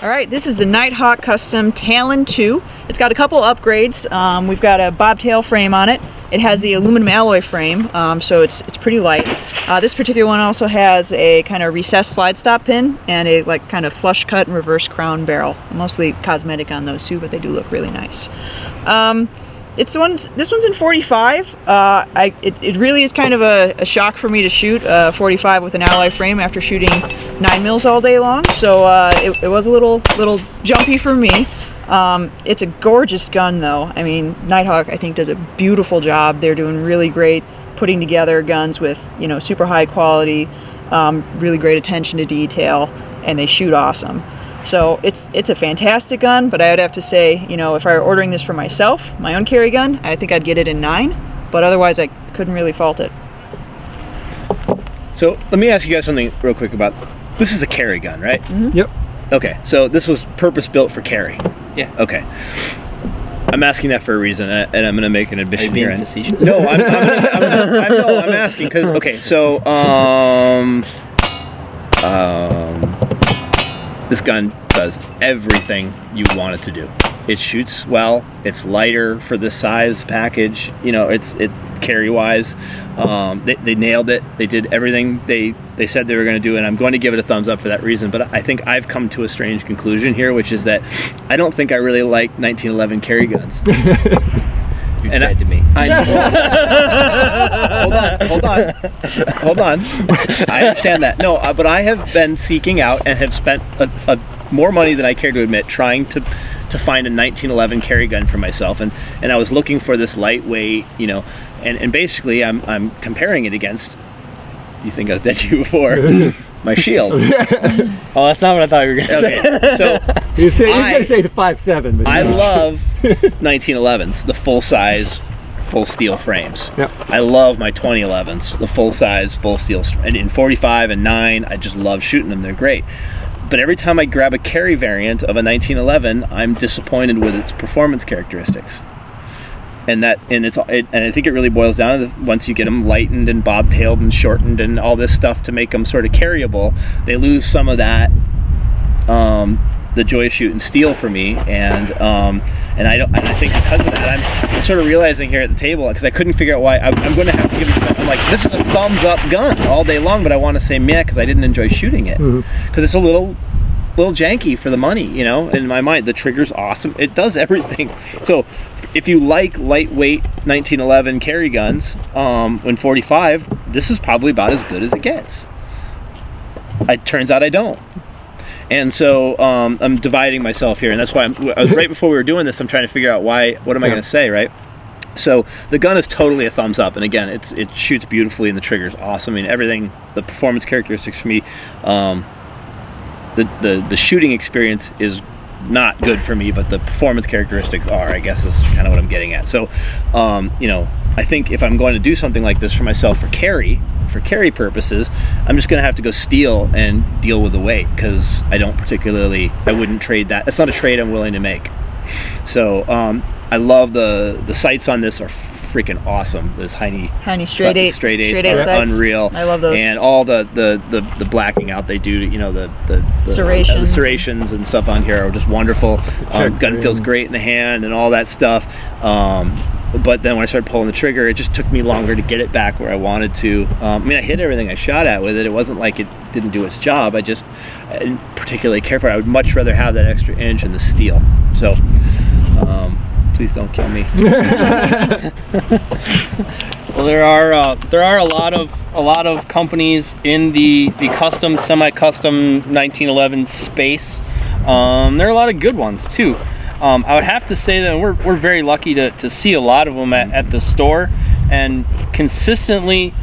All right, this is the Nighthawk Custom Talon II. It's got a couple upgrades. We've got a bobtail frame on it. It has the aluminum alloy frame, so it's pretty light. This particular one also has a kind of recessed slide stop pin and a like kind of flush cut and reverse crown barrel. Mostly cosmetic on those too, but they do look really nice. This one's in 45. It really is kind of a shock for me to shoot 45 with an alloy frame after shooting 9mm all day long. So it was a little jumpy for me. It's a gorgeous gun though. I mean, Nighthawk I think does a beautiful job. They're doing really great putting together guns with super high quality, really great attention to detail, and they shoot awesome. So it's a fantastic gun, but I would have to say, if I were ordering this for myself, my own carry gun, I think I'd get it in 9, but otherwise I couldn't really fault it. So let me ask you guys something real quick about, this is a carry gun, right? Mm-hmm. Yep. Okay, so this was purpose built for carry. Yeah. Okay. I'm asking that for a reason, and I'm going to make an admission here. Facetious? No, I'm asking because, okay, so, this gun does everything you want it to do. It shoots well. It's lighter for this size package. It carry wise. They nailed it. They did everything they said they were going to do, and I'm going to give it a thumbs up for that reason. But I think I've come to a strange conclusion here, which is that I don't think I really like 1911 carry guns. You're dead to me. Hold on. I understand that. No, but I have been seeking out and have spent more money than I care to admit trying to find a 1911 carry gun for myself, and I was looking for this lightweight, and basically I'm comparing it against. You think I was dead to you before? My shield. Oh, that's not what I thought you were going to say. Okay, so he's going to say the 5.7. But I love 1911s, the full size, full steel frames. Yep. I love my 2011s, the full size, full steel, and in 45 and 9, I just love shooting them. They're great. But every time I grab a carry variant of a 1911, I'm disappointed with its performance characteristics. And I think it really boils down to once you get them lightened and bobtailed and shortened and all this stuff to make them sort of carryable, they lose some of that, the joy of shooting steel for me, and I think because of that, I'm sort of realizing here at the table, because I couldn't figure out why I'm going to have to give this gun. I'm like, this is a thumbs up gun all day long, but I want to say meh because I didn't enjoy shooting it because it's a little janky for the money, in my mind. The trigger's awesome. It does everything. So if you like lightweight 1911 carry guns in 45, this is probably about as good as it gets. It turns out I don't. And so I'm dividing myself here, and that's why I was right before we were doing this, I'm trying to figure out what am I going to say, right? So the gun is totally a thumbs up, and again, it shoots beautifully, and the trigger's awesome. I mean, everything, the performance characteristics for me, the shooting experience is not good for me, but the performance characteristics are, I guess, is kind of what I'm getting at. So, I think if I'm going to do something like this for myself for carry purposes, I'm just going to have to go steel and deal with the weight, because I wouldn't trade that. That's not a trade I'm willing to make. So, I love the sights on this are freaking awesome. Those Heine straight eight are sights. Unreal. I love those. And all the blacking out they do, the serrations and stuff on here are just wonderful. Gun feels great in the hand and all that stuff. But then when I started pulling the trigger, it just took me longer to get it back where I wanted to. I hit everything I shot at with it. It wasn't like it didn't do its job. I didn't particularly care for it. I would much rather have that extra inch in the steel. So, please don't kill me. Well, there are a lot of companies in the custom, semi-custom 1911 space. There are a lot of good ones too. I would have to say that we're very lucky to see a lot of them at the store, and consistently,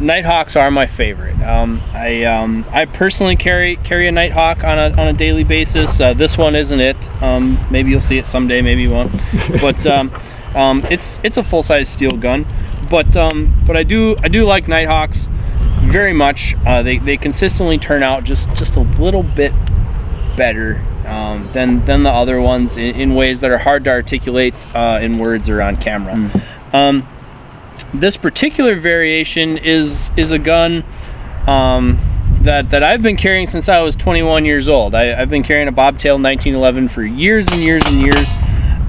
Nighthawks are my favorite. I personally carry a Nighthawk on a daily basis. This one isn't it. Maybe you'll see it someday, maybe you won't. But it's a full-size steel gun. But I do like Nighthawks very much. They consistently turn out just a little bit better than the other ones in ways that are hard to articulate in words or on camera. This particular variation is a gun that I've been carrying since I was 21 years old. I've been carrying a bobtail 1911 for years and years and years,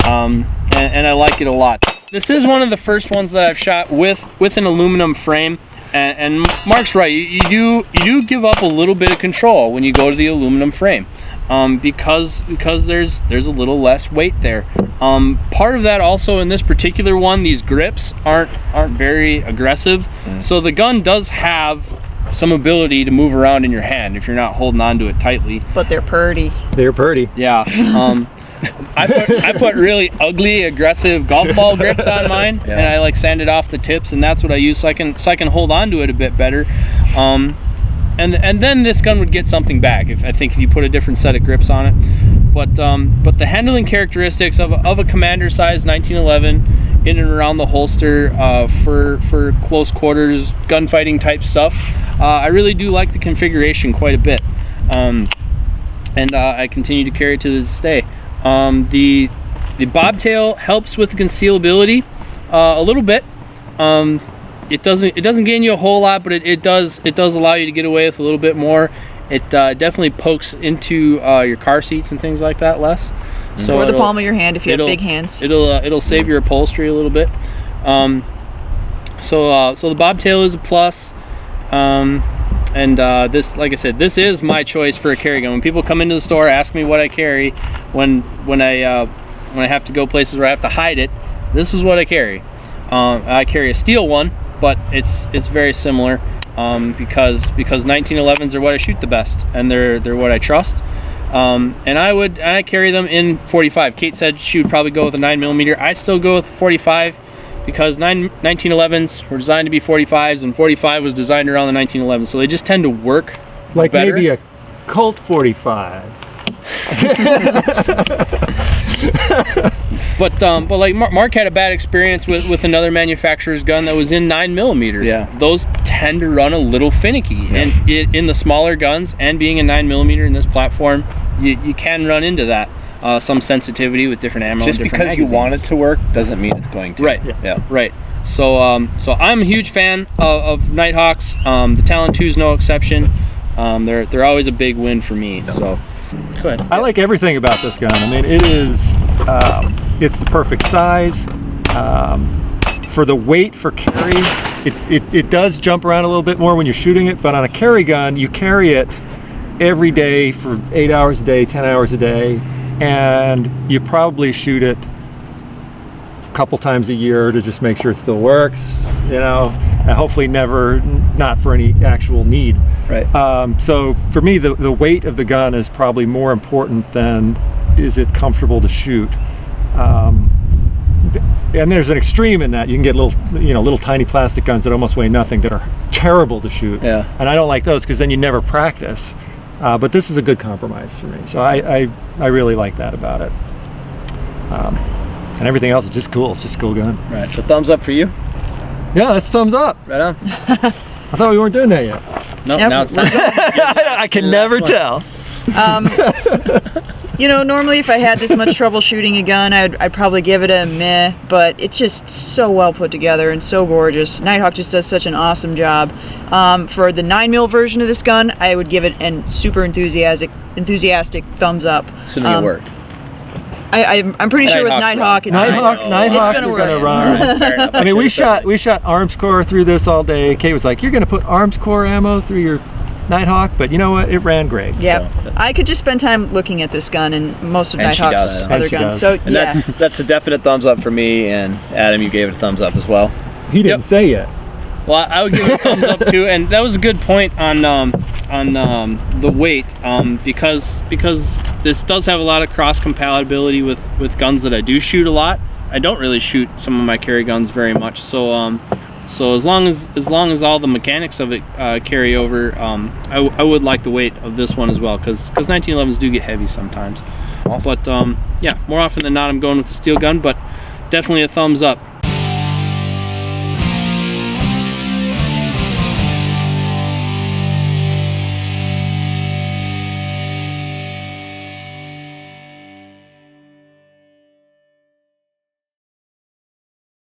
and I like it a lot. This is one of the first ones that I've shot with an aluminum frame, and Mark's right. You do give up a little bit of control when you go to the aluminum frame, because there's a little less weight there. Part of that also in this particular one, these grips aren't very aggressive, so the gun does have some ability to move around in your hand if you're not holding on to it tightly. But they're purty. They're pretty. Yeah. I put really ugly, aggressive golf ball grips on mine, and I like sanded off the tips, and that's what I use so I can hold on to it a bit better. And then this gun would get something back if you put a different set of grips on it. But the handling characteristics of a commander size 1911 in and around the holster for close quarters gunfighting type stuff, I really do like the configuration quite a bit, and I continue to carry it to this day. The bobtail helps with the concealability a little bit. It doesn't gain you a whole lot, but it does allow you to get away with a little bit more. It definitely pokes into your car seats and things like that less. So or the palm of your hand if you have big hands. It'll save your upholstery a little bit. So the bobtail is a plus. And this, like I said, this is my choice for a carry gun. When people come into the store, ask me what I carry when I have to go places where I have to hide it, this is what I carry. I carry a steel one, but it's very similar because 1911s are what I shoot the best, and they're what I trust. And I carry them in 45. Kate said she would probably go with a 9mm. I still go with 45 because 1911s were designed to be 45s, and 45 was designed around the 1911s, so they just tend to work like better. Maybe a Colt 45. But like Mark had a bad experience with another manufacturer's gun that was in 9mm. Yeah. Those tend to run a little finicky, and in the smaller guns, and being a 9mm in this platform, you can run into that. Some sensitivity with different ammo. Just different because magazines. you want it to work doesn't mean it's going to. Right. Yeah. Right. So I'm a huge fan of Nighthawks. The Talon II is no exception. They're always a big win for me. So go ahead. I like everything about this gun. I mean, it is it's the perfect size for the weight for carry. It does jump around a little bit more when you're shooting it, but on a carry gun, you carry it every day for 8 hours a day, 10 hours a day, and you probably shoot it a couple times a year to just make sure it still works, you know, and hopefully not for any actual need. Right. So for me, the weight of the gun is probably more important than is it comfortable to shoot. And there's an extreme in that. You can get little tiny plastic guns that almost weigh nothing that are terrible to shoot. Yeah. And I don't like those because then you never practice. But this is a good compromise for me. So I really like that about it. And everything else is just cool. It's just a cool gun. Right. So thumbs up for you. Yeah, that's thumbs up. Right on. I thought we weren't doing that yet. No, Yep. now it's time. I can never tell. You know, normally if I had this much trouble shooting a gun, I'd probably give it a meh, but it's just so well put together and so gorgeous. Nighthawk just does such an awesome job. For the 9mm version of this gun, I would give it a super enthusiastic thumbs up. Assuming it worked. I'm pretty sure with Nighthawk, it's Nighthawk is gonna gonna work. run. Fair enough. I mean, we shot arms core through this all day. Kate was like, "You're gonna put arms core ammo through your Nighthawk," but you know what? It ran great. Yeah, So. I could just spend time looking at this gun and most of And she Nighthawk's does. other And she guns. does. So And yeah, that's a definite thumbs up for me, and Adam, you gave it a thumbs up as well. He didn't say yet. Well, I would give it a thumbs up too, and that was a good point on the weight, because this does have a lot of cross compatibility with guns that I do shoot a lot. I don't really shoot some of my carry guns very much, so as long as all the mechanics of it carry over, I would like the weight of this one as well, because 1911s do get heavy sometimes. But yeah, more often than not, I'm going with the steel gun, but definitely a thumbs up.